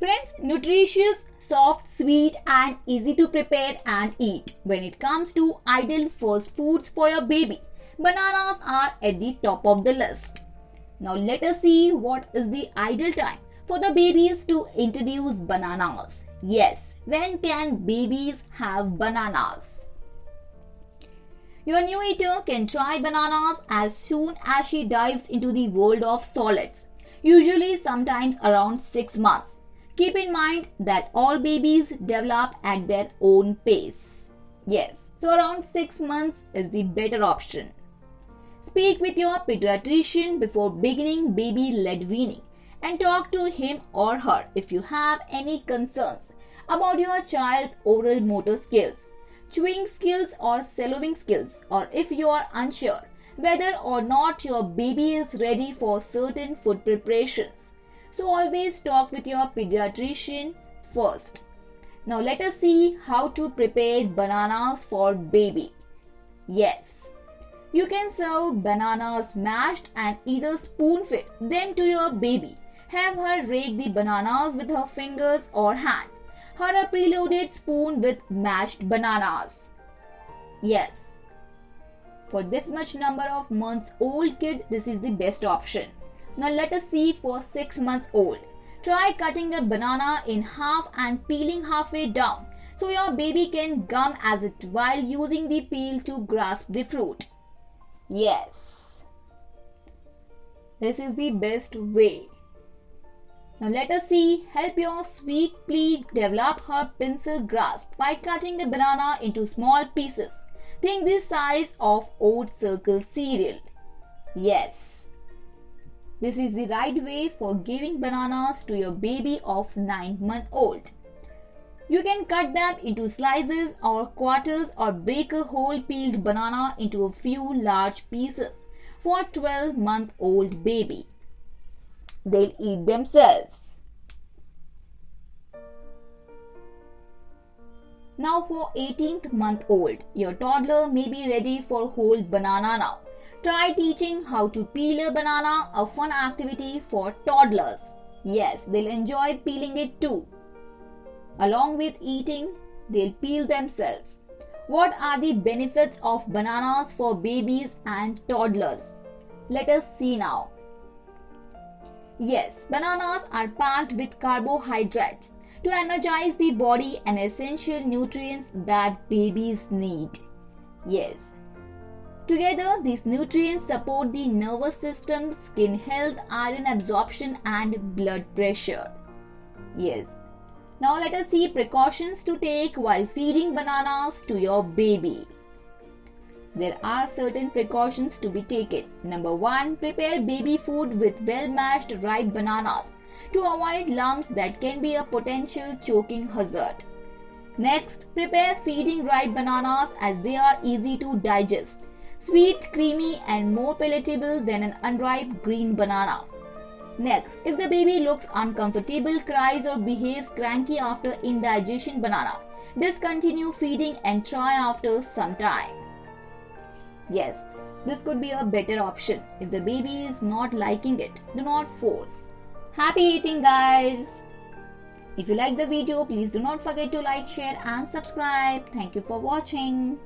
Friends, nutritious, soft, sweet and easy to prepare and eat. When it comes to ideal first foods for your baby, bananas are at the top of the list. Now let us see what is the ideal time for the babies to introduce bananas. Yes, when can babies have bananas? Your new eater can try bananas as soon as she dives into the world of solids, usually sometimes around 6 months. Keep in mind that all babies develop at their own pace. Yes, so around 6 months is the better option. Speak with your pediatrician before beginning baby-led weaning and talk to him or her if you have any concerns about your child's oral motor skills, chewing skills or swallowing skills, or if you are unsure whether or not your baby is ready for certain food preparations. So always talk with your pediatrician first. Now let us see how to prepare bananas for baby. Yes, you can serve bananas mashed and either spoon-feed them to your baby. Have her rake the bananas with her fingers or hand. Her a preloaded spoon with mashed bananas. Yes, for this much number of months old kid, this is the best option. Now let us see for 6 months old. Try cutting a banana in half and peeling halfway down so your baby can gum as it while using the peel to grasp the fruit. Yes, this is the best way. Now let us see, help your sweet pea develop her pincer grasp by cutting a banana into small pieces. Think the size of oat circle cereal. Yes, this is the right way for giving bananas to your baby of 9 months old. You can cut them into slices or quarters or break a whole peeled banana into a few large pieces for a 12-month-old baby. They'll eat themselves. Now for 18th month old, your toddler may be ready for whole banana now. Try teaching how to peel a banana, a fun activity for toddlers. Yes, they'll enjoy peeling it too. Along with eating, they'll peel themselves. What are the benefits of bananas for babies and toddlers? Let us see now. Yes, bananas are packed with carbohydrates to energize the body and essential nutrients that babies need. Yes. Together, these nutrients support the nervous system, skin health, iron absorption, and blood pressure. Yes. Now let us see precautions to take while feeding bananas to your baby. There are certain precautions to be taken. Number 1, prepare baby food with well-mashed ripe bananas to avoid lumps that can be a potential choking hazard. Next, prepare feeding ripe bananas as they are easy to digest, sweet, creamy and more palatable than an unripe green banana. Next, if the baby looks uncomfortable, cries or behaves cranky after indigestion banana, discontinue feeding and try after some time. Yes, this could be a better option. If the baby is not liking it, do not force. Happy eating, guys! If you like the video, please do not forget to like, share and subscribe. Thank you for watching.